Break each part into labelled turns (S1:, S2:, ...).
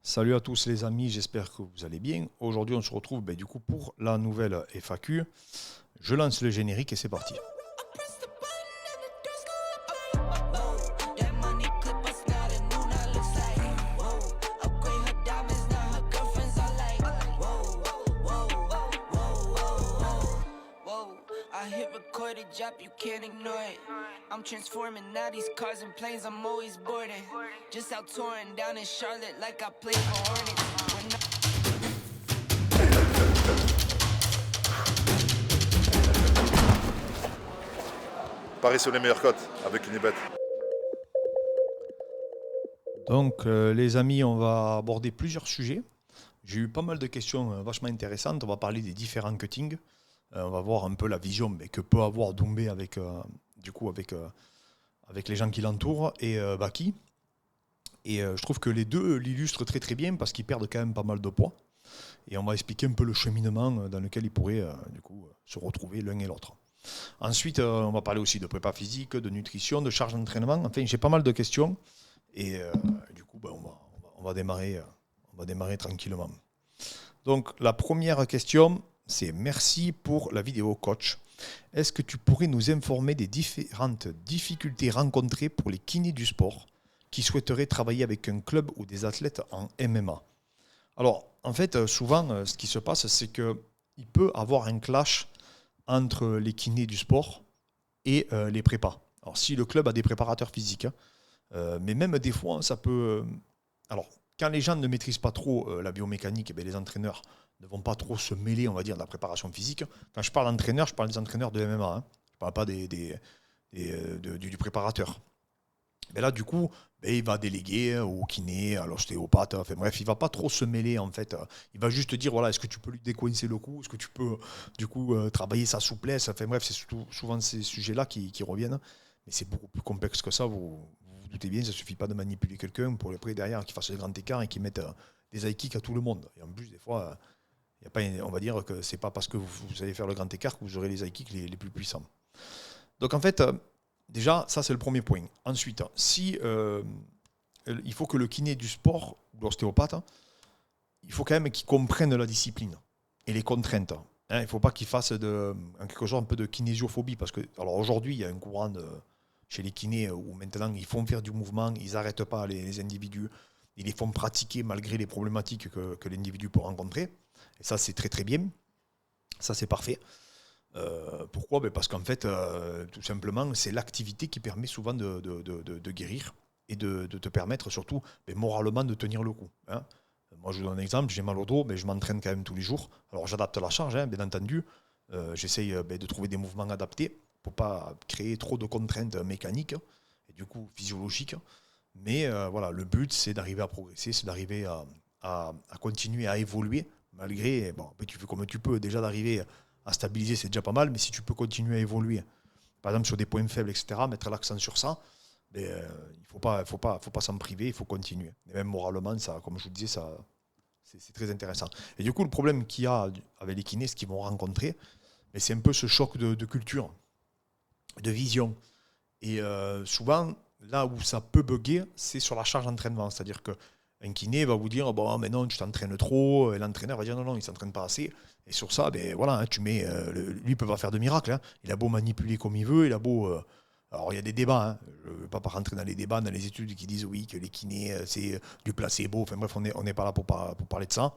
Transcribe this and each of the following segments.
S1: Salut à tous les amis, j'espère que vous allez bien. Aujourd'hui on se retrouve du coup pour la nouvelle FAQ. Je lance le générique et c'est parti.
S2: I hit record a job, you can't ignore it. I'm transforming now these cars and planes, I'm always boarding. Just out touring down in Charlotte like I play for Hornets.
S3: Paris sur les meilleures cotes avec une bête.
S1: Donc les amis, on va aborder plusieurs sujets. J'ai eu pas mal de questions vachement intéressantes. On va parler des différents cuttings. On va voir un peu la vision que peut avoir Doumbé avec les gens qui l'entourent et Baki. Et je trouve que les deux l'illustrent très très bien parce qu'ils perdent quand même pas mal de poids. Et on va expliquer un peu le cheminement dans lequel ils pourraient se retrouver l'un et l'autre. Ensuite, on va parler aussi de prépa physique, de nutrition, de charge d'entraînement. Enfin, j'ai pas mal de questions. Et du coup, on va démarrer tranquillement. Donc, la première question, c'est merci pour la vidéo coach. Est-ce que tu pourrais nous informer des différentes difficultés rencontrées pour les kinés du sport qui souhaiteraient travailler avec un club ou des athlètes en MMA? Alors, en fait, souvent, ce qui se passe, c'est qu'il peut avoir un clash entre les kinés du sport et les prépas. Alors, si le club a des préparateurs physiques, mais même des fois, ça peut... alors, quand les gens ne maîtrisent pas trop la biomécanique, les entraîneurs ne vont pas trop se mêler, on va dire, de la préparation physique. Quand je parle d'entraîneur, je parle des entraîneurs de MMA. Je ne parle pas du préparateur. Mais là, du coup, il va déléguer au kiné, à l'ostéopathe. Enfin, bref, il ne va pas trop se mêler, en fait. Il va juste dire, voilà, est-ce que tu peux lui décoincer le cou? Est-ce que tu peux, du coup, travailler sa souplesse? Enfin, bref, c'est souvent ces sujets-là qui reviennent. Mais c'est beaucoup plus complexe que ça, vous doutez bien. Ça ne suffit pas de manipuler quelqu'un pour après, derrière, qu'il fasse le grand écart et qu'il mette des high kicks à tout le monde. Et en plus, des fois, y a pas, on va dire que ce n'est pas parce que vous allez faire le grand écart que vous aurez les high kicks les plus puissants. Donc, en fait... déjà, ça c'est le premier point. Ensuite, si il faut que le kiné du sport, l'ostéopathe, il faut quand même qu'il comprenne la discipline et les contraintes. Il ne faut pas qu'il fasse en quelque sorte un peu de kinésiophobie parce que, alors aujourd'hui, il y a un courant chez les kinés où maintenant ils font faire du mouvement, ils n'arrêtent pas les individus, ils les font pratiquer malgré les problématiques que l'individu peut rencontrer. Et ça, c'est très très bien. Ça, c'est parfait. Pourquoi? Parce qu'en fait, tout simplement, c'est l'activité qui permet souvent de guérir et de te permettre surtout moralement de tenir le coup. Hein. Moi, je vous donne un exemple, j'ai mal au dos, mais je m'entraîne quand même tous les jours. Alors, j'adapte la charge, bien entendu. J'essaye de trouver des mouvements adaptés pour ne pas créer trop de contraintes mécaniques et du coup physiologiques. Mais voilà, le but, c'est d'arriver à progresser, c'est d'arriver à continuer à évoluer, malgré, tu fais comme tu peux, déjà d'arriver à stabiliser, c'est déjà pas mal, mais si tu peux continuer à évoluer, par exemple sur des points faibles, etc., mettre l'accent sur ça, il ne faut pas s'en priver, il faut continuer. Et même moralement, ça, comme je vous disais, ça, c'est très intéressant. Et du coup, le problème qu'il y a avec les kinés, ce qu'ils vont rencontrer, c'est un peu ce choc de culture, de vision. Et souvent, là où ça peut bugger, c'est sur la charge d'entraînement. C'est-à-dire qu'un kiné va vous dire bon, mais non, tu t'entraînes trop. Et l'entraîneur va dire non, non, il ne s'entraîne pas assez. Et sur ça, voilà, tu mets, lui, il ne peut pas faire de miracle. Hein. Il a beau manipuler comme il veut, il a beau. Alors, il y a des débats. Hein. Je ne veux pas rentrer dans les débats, dans les études qui disent oui, que les kinés, c'est du placebo. Enfin, bref, on n'est pas là pour parler de ça.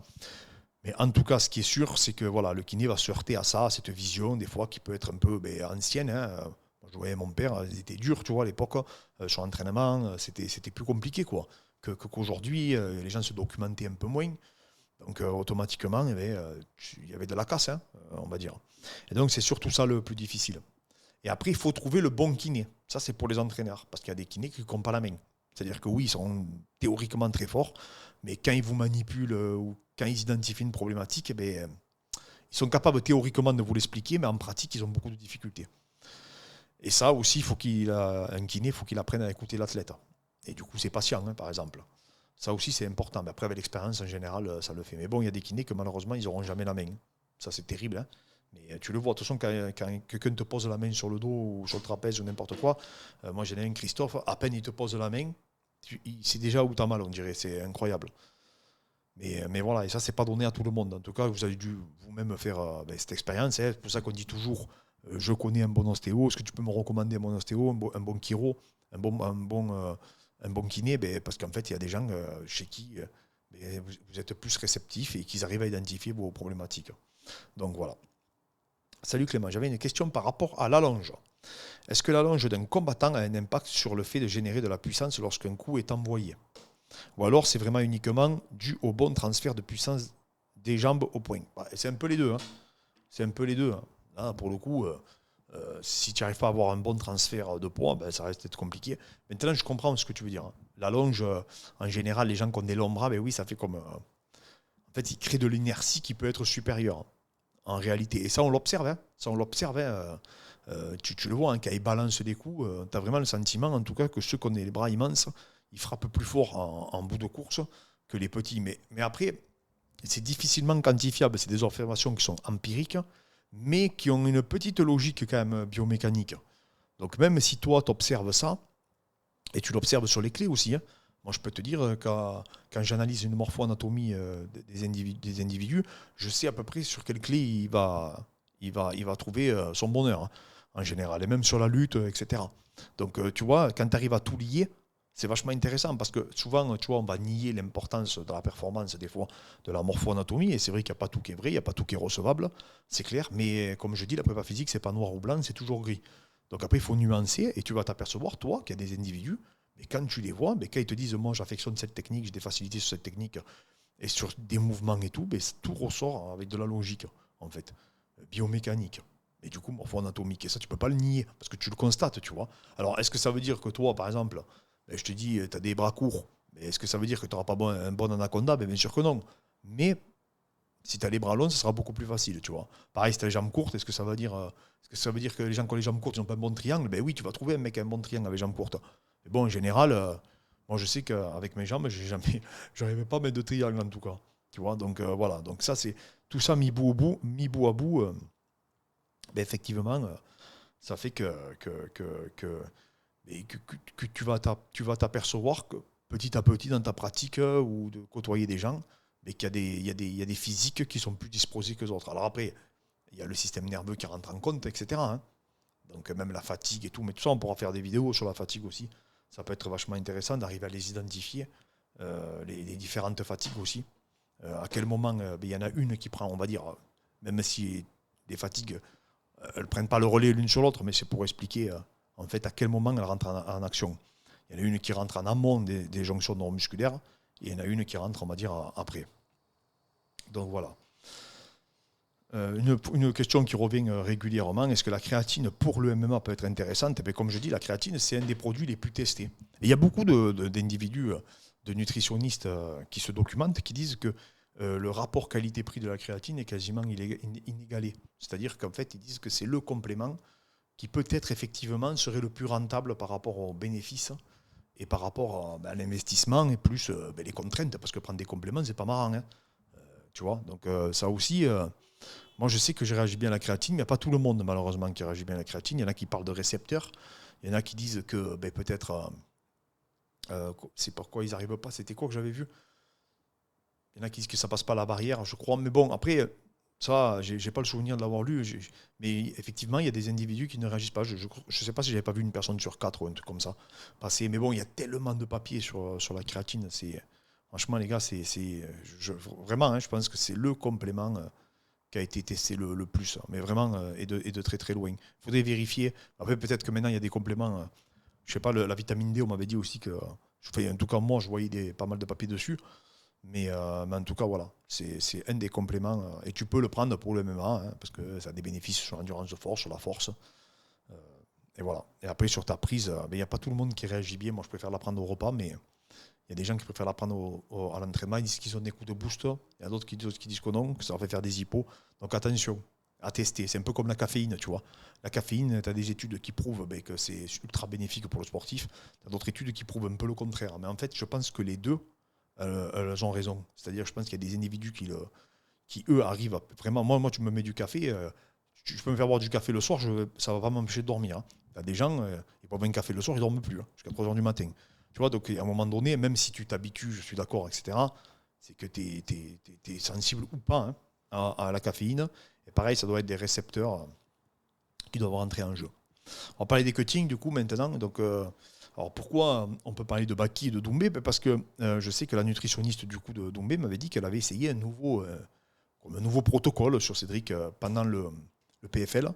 S1: Mais en tout cas, ce qui est sûr, c'est que voilà, le kiné va se heurter à ça, à cette vision, des fois, qui peut être un peu ancienne. Hein. Je voyais mon père, il était dur, tu vois, à l'époque, sur l'entraînement, c'était plus compliqué, quoi, qu'aujourd'hui, les gens se documentaient un peu moins. Donc, automatiquement, il y avait de la casse, hein, on va dire. Et donc, c'est surtout ça le plus difficile. Et après, il faut trouver le bon kiné. Ça, c'est pour les entraîneurs, parce qu'il y a des kinés qui n'ont pas la main. C'est-à-dire que oui, ils sont théoriquement très forts, mais quand ils vous manipulent ou quand ils identifient une problématique, ils sont capables théoriquement de vous l'expliquer, mais en pratique, ils ont beaucoup de difficultés. Et ça aussi, un kiné, il faut qu'il apprenne à écouter l'athlète. Et du coup, c'est patient, hein, par exemple. Ça aussi, c'est important. Mais après, avec l'expérience, en général, ça le fait. Mais bon, il y a des kinés que malheureusement, ils n'auront jamais la main. Ça, c'est terrible. Hein. Mais tu le vois, de toute façon, quand quelqu'un te pose la main sur le dos ou sur le trapèze ou n'importe quoi, moi, j'en ai un, Christophe, à peine il te pose la main, c'est déjà où t'as mal, on dirait. C'est incroyable. Mais voilà, et ça, c'est pas donné à tout le monde. En tout cas, vous avez dû vous-même faire cette expérience. Hein. C'est pour ça qu'on dit toujours je connais un bon ostéo. Est-ce que tu peux me recommander un bon ostéo, un bon chiro, un bon kiné? Parce qu'en fait, il y a des gens chez qui vous êtes plus réceptifs et qu'ils arrivent à identifier vos problématiques. Donc voilà. Salut Clément, j'avais une question par rapport à l'allonge. Est-ce que l'allonge d'un combattant a un impact sur le fait de générer de la puissance lorsqu'un coup est envoyé? Ou alors c'est vraiment uniquement dû au bon transfert de puissance des jambes au poing? C'est un peu les deux. Hein. C'est un peu les deux. Hein. Là, pour le coup, si tu n'arrives pas à avoir un bon transfert de poids, ça reste être compliqué. Maintenant, je comprends ce que tu veux dire. Hein. La longe, en général, les gens qui ont des longs bras, oui, ça fait comme... en fait, ils créent de l'inertie qui peut être supérieure, en réalité. Et ça, on l'observe. Hein. Ça, on l'observe. Hein. Tu le vois, hein, quand ils balancent des coups, tu as vraiment le sentiment, en tout cas, que ceux qui ont les bras immenses, ils frappent plus fort en bout de course que les petits. Mais après, c'est difficilement quantifiable. C'est des observations qui sont empiriques, mais qui ont une petite logique quand même biomécanique. Donc même si toi, tu observes ça, et tu l'observes sur les clés aussi, hein, moi je peux te dire quand j'analyse une morpho-anatomie des individus, je sais à peu près sur quelle clé il va trouver son bonheur, hein, en général, et même sur la lutte, etc. Donc tu vois, quand tu arrives à tout lier, c'est vachement intéressant parce que souvent, tu vois, on va nier l'importance de la performance des fois de la morpho-anatomie, et c'est vrai qu'il n'y a pas tout qui est vrai, il n'y a pas tout qui est recevable, c'est clair, mais comme je dis, la prépa physique, c'est pas noir ou blanc, c'est toujours gris. Donc après, il faut nuancer, et tu vas t'apercevoir, toi, qu'il y a des individus, mais quand tu les vois, quand ils te disent, moi j'affectionne cette technique, j'ai des facilités sur cette technique, et sur des mouvements et tout, tout ressort avec de la logique, en fait, biomécanique. Et du coup, morpho-anatomique. Et ça, tu peux pas le nier, parce que tu le constates, tu vois. Alors, est-ce que ça veut dire que toi, par exemple, je te dis, tu as des bras courts, mais est-ce que ça veut dire que tu n'auras pas un bon anaconda? Bien sûr que non. Mais si tu as les bras longs, ça sera beaucoup plus facile, tu vois. Pareil, si tu as les jambes courtes, est-ce que ça veut dire que les gens qui ont les jambes courtes n'ont pas un bon triangle? Oui, tu vas trouver un mec qui a un bon triangle avec les jambes courtes. Mais bon, en général, moi, je sais qu'avec mes jambes, j'arrivais pas à mettre de triangle, en tout cas. Tu vois, donc voilà. Donc ça, c'est tout ça mis bout à bout. Effectivement, ça fait que tu vas t'apercevoir que petit à petit dans ta pratique ou de côtoyer des gens, mais qu'il y a des physiques qui sont plus disposés que d'autres. Alors après, il y a le système nerveux qui rentre en compte, etc. Hein. Donc même la fatigue et tout, mais tout ça, on pourra faire des vidéos sur la fatigue aussi. Ça peut être vachement intéressant d'arriver à les identifier, les différentes fatigues aussi. À quel moment il y en a une qui prend, on va dire, même si les fatigues, elles ne prennent pas le relais l'une sur l'autre, mais c'est pour expliquer en fait à quel moment elles rentrent en action. Il y en a une qui rentre en amont des jonctions neuromusculaires, et il y en a une qui rentre, on va dire, après. Donc voilà. Une question qui revient régulièrement, est-ce que la créatine pour le MMA peut être intéressante? Comme je dis, la créatine, c'est un des produits les plus testés. Et il y a beaucoup d'individus, de nutritionnistes qui se documentent, qui disent que le rapport qualité-prix de la créatine est quasiment inégalé. C'est-à-dire qu'en fait, ils disent que c'est le complément qui peut-être effectivement serait le plus rentable par rapport aux bénéfices et par rapport à l'investissement et plus les contraintes, parce que prendre des compléments, c'est pas marrant. Hein. Tu vois, donc ça aussi... moi, je sais que je réagis bien à la créatine, mais il n'y a pas tout le monde, malheureusement, qui réagit bien à la créatine. Il y en a qui parlent de récepteurs. Il y en a qui disent que peut-être... c'est pourquoi ils n'arrivent pas. C'était quoi que j'avais vu? Il y en a qui disent que ça ne passe pas la barrière, je crois. Mais bon, après, ça, je n'ai pas le souvenir de l'avoir lu. Mais effectivement, il y a des individus qui ne réagissent pas. Je ne sais pas si je n'avais pas vu une personne sur 4 ou un truc comme ça passer. Mais bon, il y a tellement de papiers sur la créatine. Franchement, les gars, vraiment, hein, je pense que c'est le complément... qui a été testé le plus, mais vraiment, et de très très loin. Il faudrait vérifier. Après, peut-être que maintenant, il y a des compléments. Je ne sais pas, la vitamine D, on m'avait dit aussi que... en tout cas, moi, je voyais pas mal de papiers dessus. Mais en tout cas, voilà. C'est un des compléments. Et tu peux le prendre pour le MMA, hein, parce que ça a des bénéfices sur l'endurance de force, sur la force. Et voilà. Et après, sur ta prise, il n'y a pas tout le monde qui réagit bien. Moi, je préfère la prendre au repas, mais... Il y a des gens qui préfèrent la prendre à l'entraînement, ils disent qu'ils ont des coups de boost. Il y a d'autres qui disent que non, que ça leur fait faire des hippos. Donc attention, à tester. C'est un peu comme la caféine, tu vois. La caféine, tu as des études qui prouvent que c'est ultra bénéfique pour le sportif. Tu as d'autres études qui prouvent un peu le contraire. Mais en fait, je pense que les deux, elles ont raison. C'est-à-dire, je pense qu'il y a des individus qui eux, arrivent à... Vraiment, moi, tu me mets du café, je peux me faire boire du café le soir, ça va pas m'empêcher de dormir. Hein. Tu as des gens, ils boivent un café le soir, ils ne dorment plus, jusqu'à 3h du matin. Tu vois, donc à un moment donné, même si tu t'habitues, je suis d'accord, etc., c'est que tu es sensible ou pas à la caféine. Et pareil, ça doit être des récepteurs qui doivent rentrer en jeu. On va parler des cuttings du coup maintenant. Donc, alors pourquoi on peut parler de Baki et de Doumbé? Parce que je sais que la nutritionniste du coup de Doumbé m'avait dit qu'elle avait essayé un nouveau protocole sur Cédric pendant le PFL.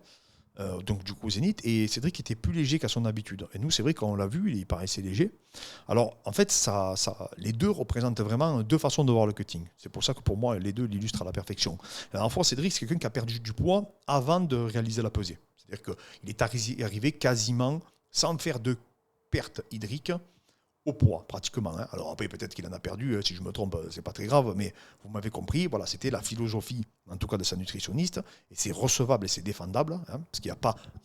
S1: Donc du coup Zénith, et Cédric était plus léger qu'à son habitude. Et nous, c'est vrai qu'on l'a vu, il paraissait léger. Alors en fait, les deux représentent vraiment deux façons de voir le cutting. C'est pour ça que pour moi, les deux l'illustrent à la perfection. La dernière fois, Cédric, c'est quelqu'un qui a perdu du poids avant de réaliser la pesée. C'est-à-dire qu'il est arrivé quasiment sans faire de perte hydrique au poids, pratiquement. Alors après, peut-être qu'il en a perdu, si je me trompe, c'est pas très grave, mais vous m'avez compris, voilà, c'était la philosophie, en tout cas de sa nutritionniste, et c'est recevable et c'est défendable, parce qu'il n'y a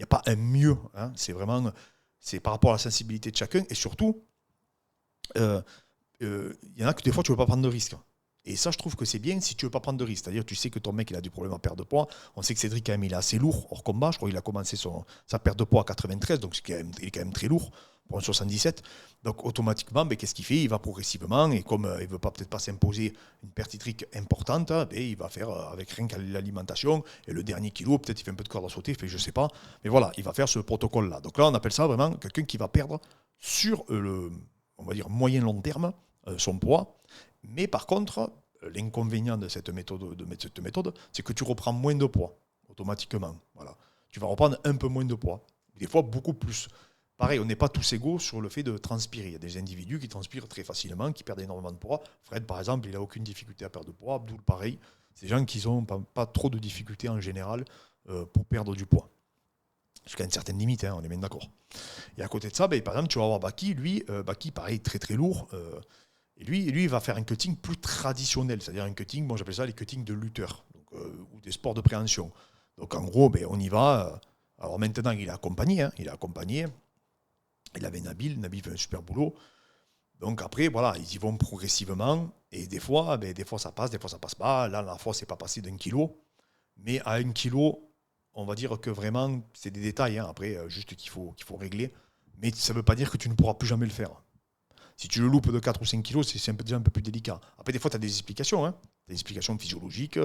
S1: pas un mieux, c'est vraiment, c'est par rapport à la sensibilité de chacun, et surtout, il y en a que des fois, tu ne veux pas prendre de risques. Et ça, je trouve que c'est bien si tu ne veux pas prendre de risques. C'est-à-dire, tu sais que ton mec, il a du problème à perdre de poids. On sait que Cédric, quand même, il est assez lourd hors combat. Je crois qu'il a commencé sa perte de poids à 93, donc il est quand même très lourd pour un 77. Donc, automatiquement, qu'est-ce qu'il fait? Il va progressivement. Et comme il ne veut peut-être pas s'imposer une perte hydrique importante, il va faire avec rien qu'à l'alimentation. Et le dernier kilo, peut-être il fait un peu de corde à sauter, je ne sais pas. Mais voilà, il va faire ce protocole-là. Donc là, on appelle ça vraiment quelqu'un qui va perdre sur on va dire, moyen-long terme son poids. Mais par contre, l'inconvénient de cette méthode, c'est que tu reprends moins de poids automatiquement. Voilà. Tu vas reprendre un peu moins de poids, des fois beaucoup plus. Pareil, on n'est pas tous égaux sur le fait de transpirer. Il y a des individus qui transpirent très facilement, qui perdent énormément de poids. Fred, par exemple, il n'a aucune difficulté à perdre de poids. Abdoul, pareil. C'est des gens qui n'ont pas trop de difficultés en général pour perdre du poids. Jusqu'à une certaine limite, on est bien d'accord. Et à côté de ça, par exemple, tu vas avoir Baki. Lui, Baki, pareil, très très lourd. Et lui, il va faire un cutting plus traditionnel, c'est-à-dire un cutting, moi j'appelle ça les cuttings de lutteurs, ou des sports de préhension. Donc en gros, on y va. Alors maintenant, il est accompagné. Il avait Nabil fait un super boulot. Donc après, voilà, ils y vont progressivement. Et des fois ça passe, des fois ça passe pas. Là, la fois, c'est pas passé d'1 kilo. Mais à 1 kilo, on va dire que vraiment, c'est des détails. Après, juste qu'il faut régler. Mais ça ne veut pas dire que tu ne pourras plus jamais le faire. Si tu le loupes de 4 ou 5 kilos, c'est déjà un peu plus délicat. Après, des fois, tu as des explications. Des explications physiologiques.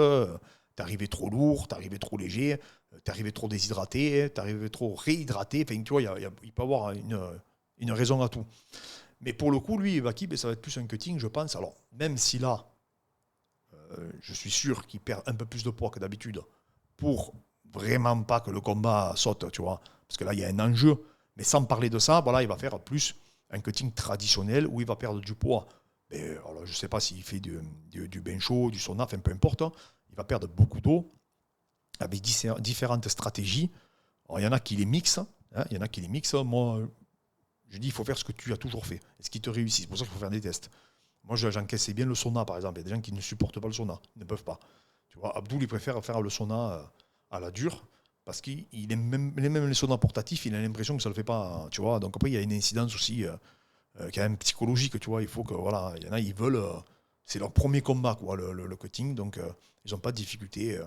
S1: T'es arrivé trop lourd, t'es arrivé trop léger, t'es arrivé trop déshydraté, t'es arrivé trop réhydraté. Enfin, tu vois, il peut y avoir une raison à tout. Mais pour le coup, lui, Baki, ça va être plus un cutting, je pense. Alors, même si là, je suis sûr qu'il perd un peu plus de poids que d'habitude pour vraiment pas que le combat saute, tu vois. Parce que là, il y a un enjeu. Mais sans parler de ça, voilà, il va faire plus un cutting traditionnel où il va perdre du poids. Alors, je ne sais pas s'il fait du bain chaud, du sauna, enfin peu importe. Il va perdre beaucoup d'eau avec différentes stratégies. Alors, il y en a qui les mixent. Moi, je dis il faut faire ce que tu as toujours fait. Et ce qui te réussit. C'est pour ça qu'il faut faire des tests. Moi, j'encaissais bien le sauna, par exemple. Il y a des gens qui ne supportent pas le sauna, ils ne peuvent pas. Tu vois, Abdoul, il préfère faire le sauna à la dure. Parce qu'il aime même les saunas portatifs, il a l'impression que ça ne le fait pas, tu vois. Donc après, il y a une incidence aussi quand même psychologique, tu vois. Il faut que, voilà, il y en a, ils veulent, c'est leur premier combat, quoi, le cutting, donc ils n'ont pas de difficulté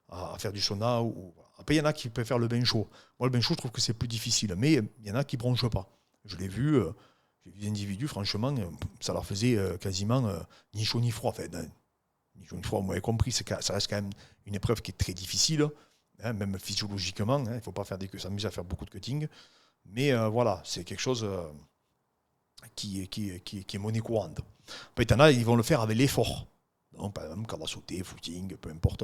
S1: à faire du sauna. Après, il y en a qui préfèrent le bain chaud. Moi, le bain chaud, je trouve que c'est plus difficile, mais il y en a qui ne bronchent pas. Je l'ai vu, j'ai vu des individus, franchement, ça leur faisait quasiment ni chaud ni froid. Enfin, ni chaud ni froid, vous m'avez compris, ça reste quand même une épreuve qui est très difficile. Même physiologiquement, il ne faut pas s'amuser à faire beaucoup de cutting. Mais voilà, c'est quelque chose qui est monnaie courante. Après, il y en a, ils vont le faire avec l'effort. Donc, par exemple, corde à sauter, footing, peu importe.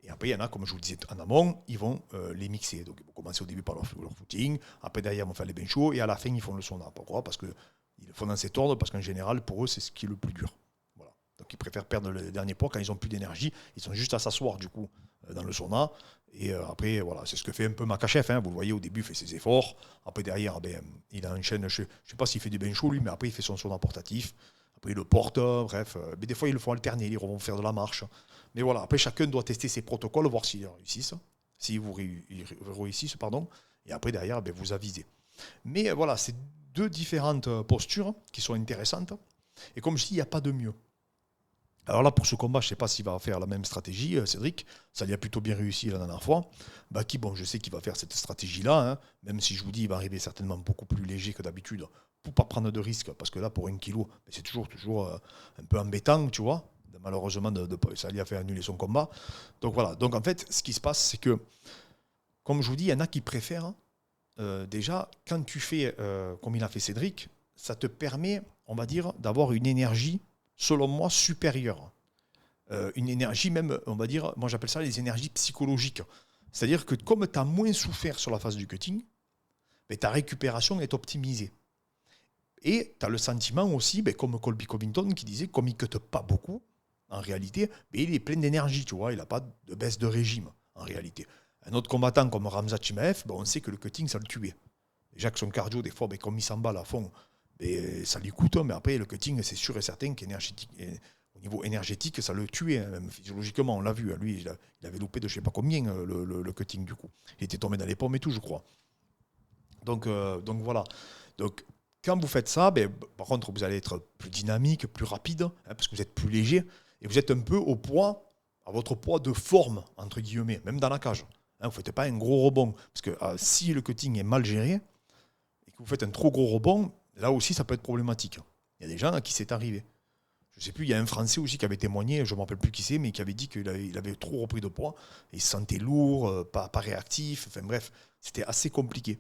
S1: Et après, il y en a, comme je vous le disais en amont, ils vont les mixer. Donc, ils vont commencer au début par leur footing. Après, derrière, ils vont faire les bains chauds. Et à la fin, ils font le sauna. Pourquoi ? Parce qu'ils le font dans cet ordre. Parce qu'en général, pour eux, c'est ce qui est le plus dur. Voilà. Donc, ils préfèrent perdre le dernier poids quand ils n'ont plus d'énergie. Ils sont juste à s'asseoir, du coup, dans le sauna. Et après, voilà, c'est ce que fait un peu Makhachev. Vous le voyez, au début, il fait ses efforts. Après, derrière, il enchaîne. Je ne sais pas s'il fait du bain chaud, lui, mais après, il fait son sauna portatif. Après, il le porte, bref. Mais des fois, ils le font alterner. Ils vont faire de la marche. Mais voilà, après, chacun doit tester ses protocoles, voir s'ils réussissent. Si vous réussissent, pardon. Et après, derrière, vous avisez. Mais voilà, c'est deux différentes postures qui sont intéressantes. Et comme je dis, il n'y a pas de mieux. Alors là, pour ce combat, je ne sais pas s'il va faire la même stratégie, Cédric. Ça lui a plutôt bien réussi la dernière fois. Baki, je sais qu'il va faire cette stratégie-là, même si je vous dis, il va arriver certainement beaucoup plus léger que d'habitude pour ne pas prendre de risques. Parce que là, pour 1 kilo, c'est toujours un peu embêtant, tu vois, malheureusement, ça lui a fait annuler son combat. Donc voilà. Donc en fait, ce qui se passe, c'est que, comme je vous dis, il y en a qui préfèrent, déjà, quand tu fais, comme il a fait Cédric, ça te permet, on va dire, d'avoir une énergie, selon moi, supérieure. Une énergie même, on va dire, moi j'appelle ça les énergies psychologiques. C'est-à-dire que comme tu as moins souffert sur la phase du cutting, ben, ta récupération est optimisée. Et tu as le sentiment aussi, ben, comme Colby Covington qui disait, comme il ne cute pas beaucoup, en réalité, ben, il est plein d'énergie, tu vois, il n'a pas de baisse de régime, en réalité. Un autre combattant comme Khamzat Chimaev, ben, on sait que le cutting, ça le tuait. Déjà que son cardio, des fois, ben, comme il s'emballe à fond, ben, ça lui coûte, mais après, le cutting, c'est sûr et certain qu'au niveau énergétique, ça le tuait, hein, même physiologiquement, on l'a vu. Lui, il avait loupé de je ne sais pas combien le cutting, du coup. Il était tombé dans les pommes et tout, je crois. Donc voilà. Donc, quand vous faites ça, ben, par contre, vous allez être plus dynamique, plus rapide, hein, parce que vous êtes plus léger, et vous êtes un peu à votre poids de forme, entre guillemets, même dans la cage. Hein, vous ne faites pas un gros rebond, parce que si le cutting est mal géré, et que vous faites un trop gros rebond, là aussi, ça peut être problématique. Il y a des gens à qui c'est arrivé. Je ne sais plus, il y a un Français aussi qui avait témoigné, je ne me rappelle plus qui c'est, mais qui avait dit qu'il avait trop repris de poids, et il se sentait lourd, pas réactif, enfin bref, c'était assez compliqué.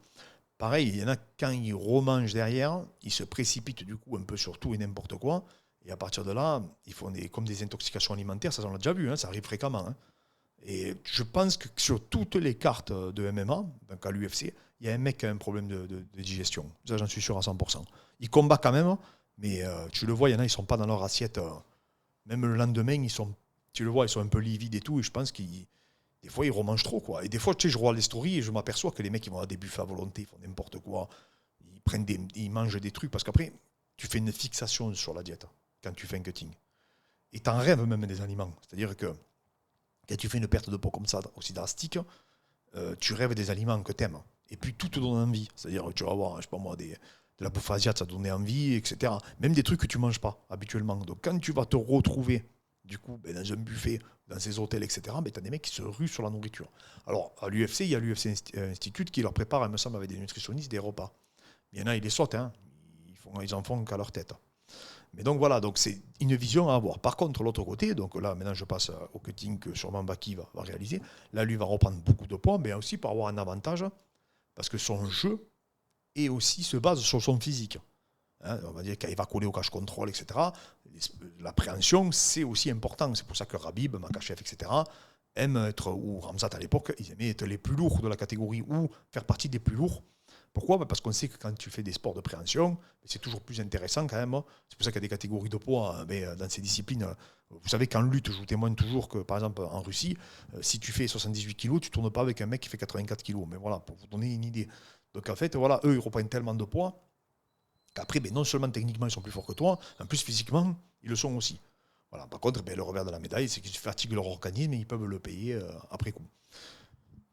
S1: Pareil, il y en a, quand ils remangent derrière, ils se précipitent du coup un peu sur tout et n'importe quoi, et à partir de là, ils font comme des intoxications alimentaires, ça on l'a déjà vu, hein, ça arrive fréquemment. Hein. Et je pense que sur toutes les cartes de MMA, donc à l'UFC, il y a un mec qui a un problème de digestion, ça j'en suis sûr à 100%. Il combat quand même, mais tu le vois, il y en a, ils ne sont pas dans leur assiette. Même le lendemain, tu le vois, ils sont un peu livides et tout. Et je pense des fois, ils remangent trop, quoi. Et des fois, tu sais, je regarde les stories et je m'aperçois que les mecs, ils vont à des buffets à volonté, ils font n'importe quoi. Ils mangent des trucs. Parce qu'après, tu fais une fixation sur la diète quand tu fais un cutting. Et tu en rêves même des aliments. C'est-à-dire que quand tu fais une perte de poids comme ça, aussi drastique, tu rêves des aliments que tu aimes. Et puis, tout te donne envie. C'est-à-dire que tu vas avoir, je sais pas moi, de la bouffe asiatique, ça te donne envie, etc. Même des trucs que tu ne manges pas habituellement. Donc, quand tu vas te retrouver, du coup, ben, dans un buffet, dans ces hôtels, etc., ben, tu as des mecs qui se ruent sur la nourriture. Alors, à l'UFC, il y a l'UFC Institute qui leur prépare, il me semble, avec des nutritionnistes, des repas. Il y en a, ils les sautent, hein. Ils en font qu'à leur tête. Mais donc, voilà, donc c'est une vision à avoir. Par contre, l'autre côté, donc là, maintenant, je passe au cutting que sûrement Baki va réaliser. Là, lui va reprendre beaucoup de poids, mais aussi pour avoir un avantage, parce que son jeu et aussi se base sur son physique. Hein, on va dire qu'il va coller au cache control, etc. L'appréhension, c'est aussi important. C'est pour ça que Khabib, Makhachev, etc. aiment être, ou Khamzat à l'époque, ils aimaient être les plus lourds de la catégorie ou faire partie des plus lourds. Pourquoi ? Parce qu'on sait que quand tu fais des sports de préhension, c'est toujours plus intéressant quand même. C'est pour ça qu'il y a des catégories de poids dans ces disciplines. Vous savez qu'en lutte, je vous témoigne toujours que, par exemple, en Russie, si tu fais 78 kg, tu ne tournes pas avec un mec qui fait 84 kg. Mais voilà, pour vous donner une idée. Donc en fait, voilà, eux, ils reprennent tellement de poids qu'après, non seulement techniquement, ils sont plus forts que toi, en plus, physiquement, ils le sont aussi. Voilà. Par contre, le revers de la médaille, c'est qu'ils fatiguent leur organisme et ils peuvent le payer après coup.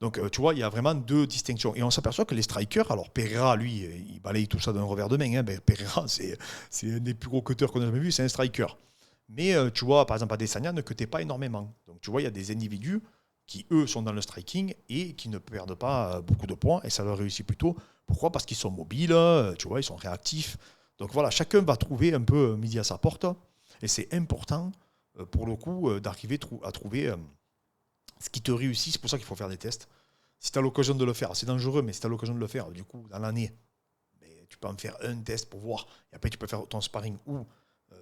S1: Donc, tu vois, il y a vraiment deux distinctions. Et on s'aperçoit que les strikers, alors Pereira, lui, il balaye tout ça d'un revers de main. Hein. Ben, Pereira, c'est un des plus gros cutters qu'on a jamais vu, c'est un striker. Mais tu vois, par exemple, Adesanya ne cuttait pas énormément. Donc, tu vois, il y a des individus qui, eux, sont dans le striking et qui ne perdent pas beaucoup de points. Et ça leur réussit plutôt. Pourquoi ? Parce qu'ils sont mobiles, tu vois, ils sont réactifs. Donc, voilà, chacun va trouver un peu midi à sa porte. Et c'est important, pour le coup, d'arriver à trouver... ce qui te réussit, c'est pour ça qu'il faut faire des tests. Si tu as l'occasion de le faire, c'est dangereux, mais si tu as l'occasion de le faire, du coup, dans l'année, tu peux en faire un test pour voir. Et après, tu peux faire ton sparring où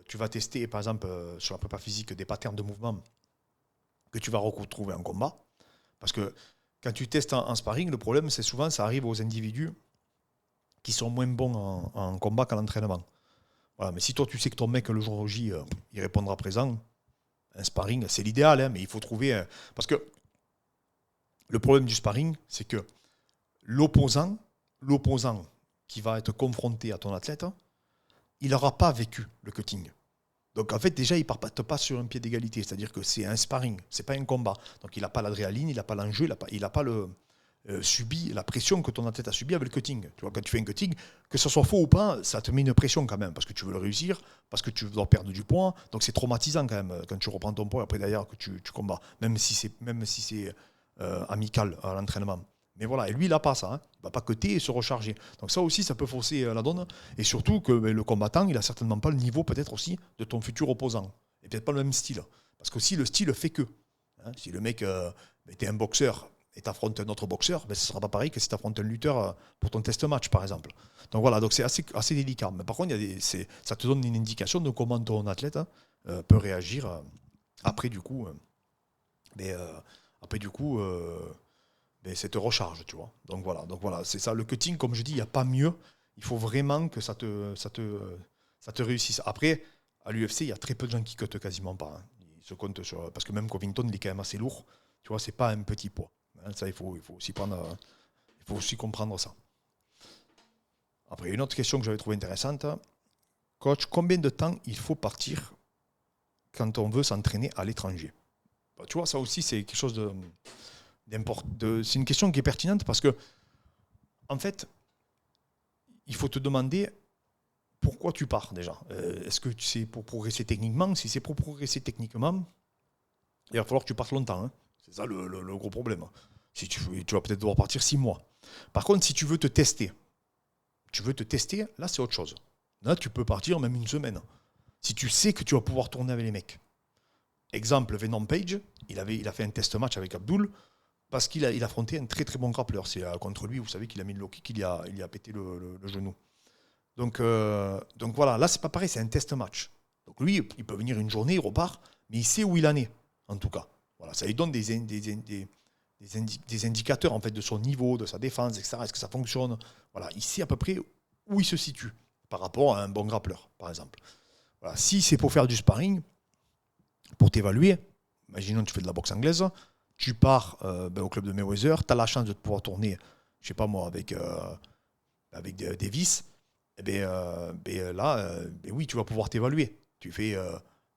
S1: tu vas tester, par exemple, sur la prépa physique, des patterns de mouvement que tu vas retrouver en combat. Parce que quand tu testes en sparring, le problème, c'est souvent, ça arrive aux individus qui sont moins bons en combat qu'en entraînement. Voilà, mais si toi, tu sais que ton mec, le jour J, il répondra présent, un sparring, c'est l'idéal, hein, mais il faut trouver... parce que le problème du sparring, c'est que l'opposant qui va être confronté à ton athlète, il n'aura pas vécu le cutting. Donc en fait, déjà, il ne part pas sur un pied d'égalité, c'est-à-dire que c'est un sparring, ce n'est pas un combat. Donc il n'a pas l'adrénaline, il n'a pas l'enjeu, il n'a pas subi la pression que ton athlète a subi avec le cutting. Tu vois, quand tu fais un cutting, que ce soit faux ou pas, ça te met une pression quand même, parce que tu veux le réussir, parce que tu dois perdre du poids. Donc c'est traumatisant quand même, quand tu reprends ton poids après d'ailleurs que tu combats, même si c'est amical à l'entraînement. Mais voilà, et lui, il n'a pas ça. Hein. Il ne va pas cutter et se recharger. Donc ça aussi, ça peut fausser la donne. Et surtout que le combattant, il n'a certainement pas le niveau peut-être aussi de ton futur opposant. et peut-être pas le même style. Parce qu'aussi, le style fait que. Si le mec, t'es un boxeur et t'affrontes un autre boxeur, ce ne sera pas pareil que si t'affrontes un lutteur pour ton test match, par exemple. Donc voilà, donc c'est assez délicat. Mais par contre, ça te donne une indication de comment ton athlète peut réagir après, du coup, cette recharge, tu vois. Donc voilà, c'est ça. Le cutting, comme je dis, il n'y a pas mieux. Il faut vraiment que ça te réussisse. Après, à l'UFC, il y a très peu de gens qui cutent quasiment pas. Ils se comptent parce que même Covington, il est quand même assez lourd. Tu vois, c'est pas un petit poids. Ça, il faut aussi comprendre ça. Après, une autre question que j'avais trouvée intéressante. Coach, combien de temps il faut partir quand on veut s'entraîner à l'étranger? Tu vois, ça aussi, c'est quelque chose c'est une question qui est pertinente parce que, en fait, il faut te demander pourquoi tu pars déjà. Est-ce que c'est pour progresser techniquement? Si c'est pour progresser techniquement, il va falloir que tu partes longtemps. Hein. C'est ça le gros problème. Si tu vas peut-être devoir partir 6 mois. Par contre, si tu veux te tester, là, c'est autre chose. Là, tu peux partir même une semaine. Si tu sais que tu vas pouvoir tourner avec les mecs. Exemple, Venom Page, il a fait un test match avec Abdul parce qu'il a affronté un très très bon grappleur. C'est contre lui, vous savez qu'il a mis le low kick, il a pété le genou. Donc voilà, là c'est pas pareil, c'est un test match. Donc lui, il peut venir une journée, il repart, mais il sait où il en est, en tout cas. Voilà, ça lui donne des indicateurs en fait de son niveau, de sa défense, etc. Est-ce que ça fonctionne? Voilà, il sait à peu près où il se situe par rapport à un bon grappleur, par exemple. Voilà, si c'est pour faire du sparring, pour t'évaluer, imaginons que tu fais de la boxe anglaise, tu pars au club de Mayweather, tu as la chance de pouvoir tourner, je sais pas moi, avec Davis, oui, tu vas pouvoir t'évaluer.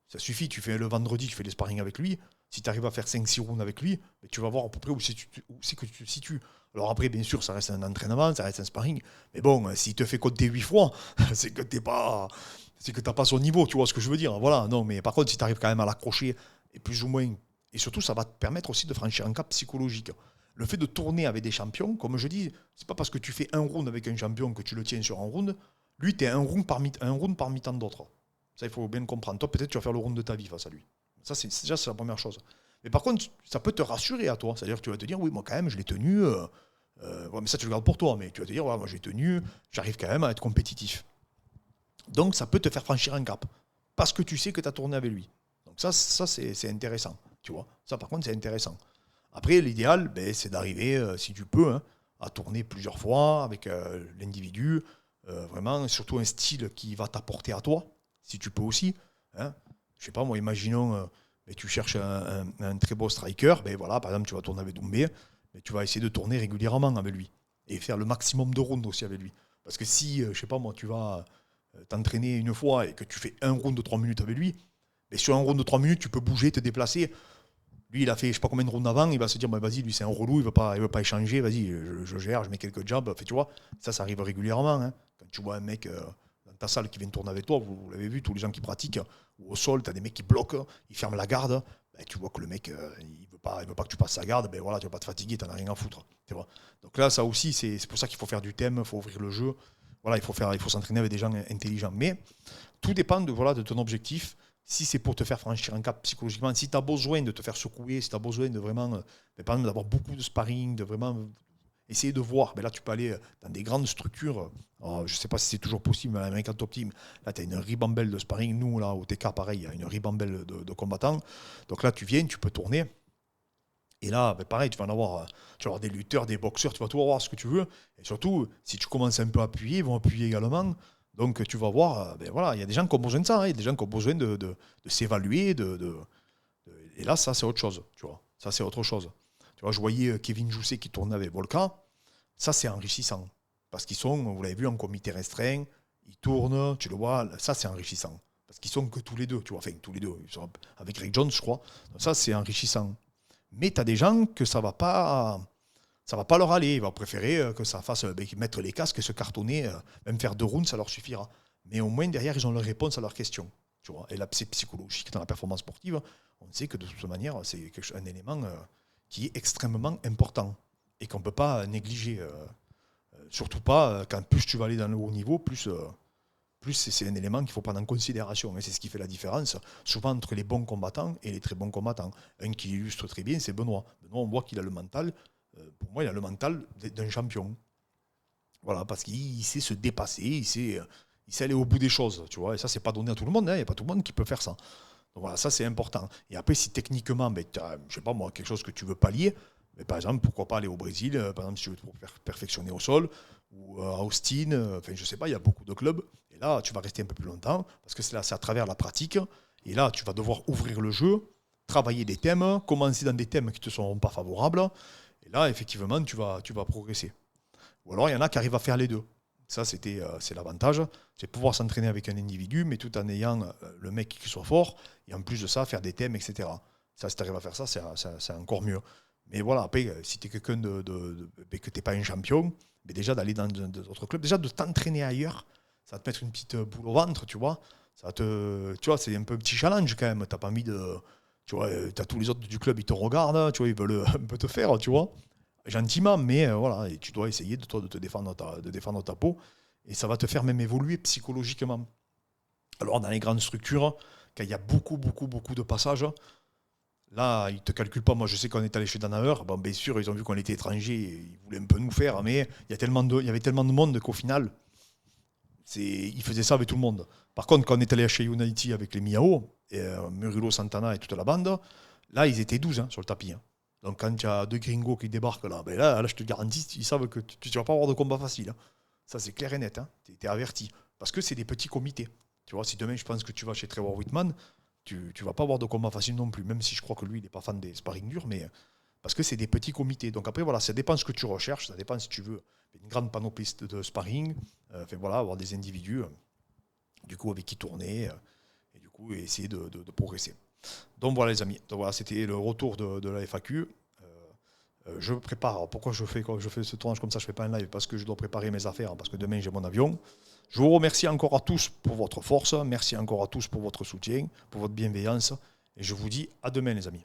S1: Ça suffit, tu fais le vendredi, tu fais les sparring avec lui. Si tu arrives à faire 5-6 rounds avec lui, tu vas voir à peu près où c'est que tu te situes. Alors après, bien sûr, ça reste un entraînement, ça reste un sparring. Mais bon, s'il te fait compter 8 fois, c'est que tu n'as pas son niveau, tu vois ce que je veux dire. Voilà, non, mais par contre, si tu arrives quand même à l'accrocher, et plus ou moins, et surtout, ça va te permettre aussi de franchir un cap psychologique. Le fait de tourner avec des champions, comme je dis, c'est pas parce que tu fais un round avec un champion que tu le tiens sur un round. Lui, tu es un round parmi tant d'autres. Ça, il faut bien le comprendre. Toi, peut-être, tu vas faire le round de ta vie face à lui. Ça, c'est la première chose. Mais par contre, ça peut te rassurer à toi. C'est-à-dire que tu vas te dire, oui, moi, quand même, je l'ai tenu. Mais ça, tu le gardes pour toi. Mais tu vas te dire, ouais, moi, j'ai tenu. J'arrive quand même à être compétitif. Donc, ça peut te faire franchir un cap. Parce que tu sais que tu as tourné avec lui. Donc, ça c'est intéressant. Tu vois. Ça, par contre, c'est intéressant. Après, l'idéal, c'est d'arriver, si tu peux, à tourner plusieurs fois avec l'individu. Vraiment, surtout un style qui va t'apporter à toi, si tu peux aussi. Hein. Je sais pas, moi, imaginons, tu cherches un très beau striker, voilà, par exemple, tu vas tourner avec Doumbé, mais tu vas essayer de tourner régulièrement avec lui et faire le maximum de rounds aussi avec lui. Parce que si, je sais pas, moi, tu vas t'entraîner une fois et que tu fais un round de 3 minutes avec lui, sur un round de 3 minutes, tu peux bouger, te déplacer. Lui, il a fait je sais pas combien de rounds avant, il va se dire vas-y, lui c'est un relou, il veut pas échanger, vas-y, je gère, je mets quelques jabs, tu vois, ça arrive régulièrement. Hein. Quand tu vois un mec dans ta salle qui vient tourner avec toi, vous l'avez vu, tous les gens qui pratiquent, ou au sol, tu as des mecs qui bloquent, ils ferment la garde, tu vois que le mec, il veut pas que tu passes sa garde, voilà, tu vas pas te fatiguer, tu n'en as rien à foutre. Tu vois. Donc là, ça aussi, c'est pour ça qu'il faut faire du thème, il faut ouvrir le jeu, voilà, il faut s'entraîner avec des gens intelligents. Mais tout dépend de ton objectif. Si c'est pour te faire franchir un cap psychologiquement, si tu as besoin de te faire secouer, si tu as besoin de vraiment, par exemple, d'avoir beaucoup de sparring, de vraiment essayer de voir, là tu peux aller dans des grandes structures. Alors, je ne sais pas si c'est toujours possible, mais à l'American Top Team, là tu as une ribambelle de sparring. Nous, là, au TK, pareil, il y a une ribambelle de combattants. Donc là, tu viens, tu peux tourner. Et là, pareil, tu vas avoir des lutteurs, des boxeurs, tu vas tout avoir ce que tu veux. Et surtout, si tu commences un peu à appuyer, ils vont appuyer également. Donc tu vas voir, voilà, il y a des gens qui ont besoin de ça, il y a des gens qui ont besoin de s'évaluer, et là, ça c'est autre chose, tu vois. Ça c'est autre chose. Tu vois, je voyais Kevin Jousset qui tournait avec Volka, ça c'est enrichissant. Parce qu'ils sont, vous l'avez vu, en comité restreint, ils tournent, tu le vois, ça c'est enrichissant. Parce qu'ils sont que tous les deux, tu vois, enfin tous les deux, ils sont avec Rick Jones, je crois. Donc, ça c'est enrichissant. Mais tu as des gens que ça va pas leur aller. Ils vont préférer que ça fasse mettre les casques et se cartonner, même faire 2 rounds, ça leur suffira. Mais au moins, derrière, ils ont leur réponse à leurs questions. Tu vois. Et là, c'est psychologique dans la performance sportive. On sait que de toute manière, c'est un élément qui est extrêmement important et qu'on ne peut pas négliger. Surtout pas quand plus tu vas aller dans le haut niveau, plus Plus, c'est un élément qu'il faut prendre en considération. Et c'est ce qui fait la différence, souvent, entre les bons combattants et les très bons combattants. Un qui illustre très bien, c'est Benoît. Benoît, on voit qu'il a le mental. Pour moi, il a le mental d'un champion. Voilà, parce qu'il sait se dépasser, il sait aller au bout des choses. Tu vois, et ça, c'est pas donné à tout le monde. Il n'y a pas tout le monde qui peut faire ça. Donc voilà, ça, c'est important. Et après, si techniquement, tu as, je sais pas moi, quelque chose que tu veux pallier, mais par exemple, pourquoi pas aller au Brésil, par exemple, si tu veux te perfectionner au sol, ou à Austin, enfin, je sais pas, il y a beaucoup de clubs. Et là, tu vas rester un peu plus longtemps, parce que c'est à travers la pratique. Et là, tu vas devoir ouvrir le jeu, travailler des thèmes, commencer dans des thèmes qui ne te seront pas favorables. Et là, effectivement, tu vas progresser. Ou alors, il y en a qui arrivent à faire les deux. Ça, c'est l'avantage. C'est pouvoir s'entraîner avec un individu, mais tout en ayant le mec qui soit fort, et en plus de ça, faire des thèmes, etc. Ça, si tu arrives à faire ça, c'est encore mieux. Mais voilà, après, si tu es quelqu'un que tu n'es pas un champion, mais déjà d'aller dans d'autres clubs, déjà de t'entraîner ailleurs, ça va te mettre une petite boule au ventre, tu vois. Tu vois, c'est un peu un petit challenge quand même. Tu n'as pas envie de... Tu vois, tu as tous les autres du club, ils te regardent, tu vois, ils veulent un peu te faire, tu vois. Gentiment, mais voilà, et tu dois essayer de te défendre ta peau, et ça va te faire même évoluer psychologiquement. Alors, dans les grandes structures, quand il y a beaucoup de passages, là, ils ne te calculent pas. Moi, je sais qu'on est allé chez Danaher, bon, bien sûr, ils ont vu qu'on était étrangers, ils voulaient un peu nous faire, mais il y avait tellement de monde qu'au final, ils faisaient ça avec tout le monde. Par contre, quand on est allé chez United avec les Miao, et Murilo, Santana et toute la bande, là, ils étaient 12 sur le tapis. Donc quand tu as deux gringos qui débarquent là, ben là, je te garantis, ils savent que tu ne vas pas avoir de combat facile. Ça, c'est clair et net. Tu es averti. Parce que c'est des petits comités. Tu vois, si demain, je pense que tu vas chez Trevor Whitman, tu ne vas pas avoir de combat facile non plus, même si je crois que lui, il n'est pas fan des sparring durs, mais parce que c'est des petits comités. Donc après, voilà, ça dépend ce que tu recherches, ça dépend si tu veux une grande panoplie de sparring, voilà, avoir des individus, du coup, avec qui tourner, et du coup, essayer de progresser. Donc voilà les amis, donc, voilà, c'était le retour de la FAQ. Je prépare. Alors, pourquoi je fais ce tournage comme ça, je ne fais pas un live? Parce que je dois préparer mes affaires, parce que demain j'ai mon avion. Je vous remercie encore à tous pour votre force, merci encore à tous pour votre soutien, pour votre bienveillance, et je vous dis à demain les amis.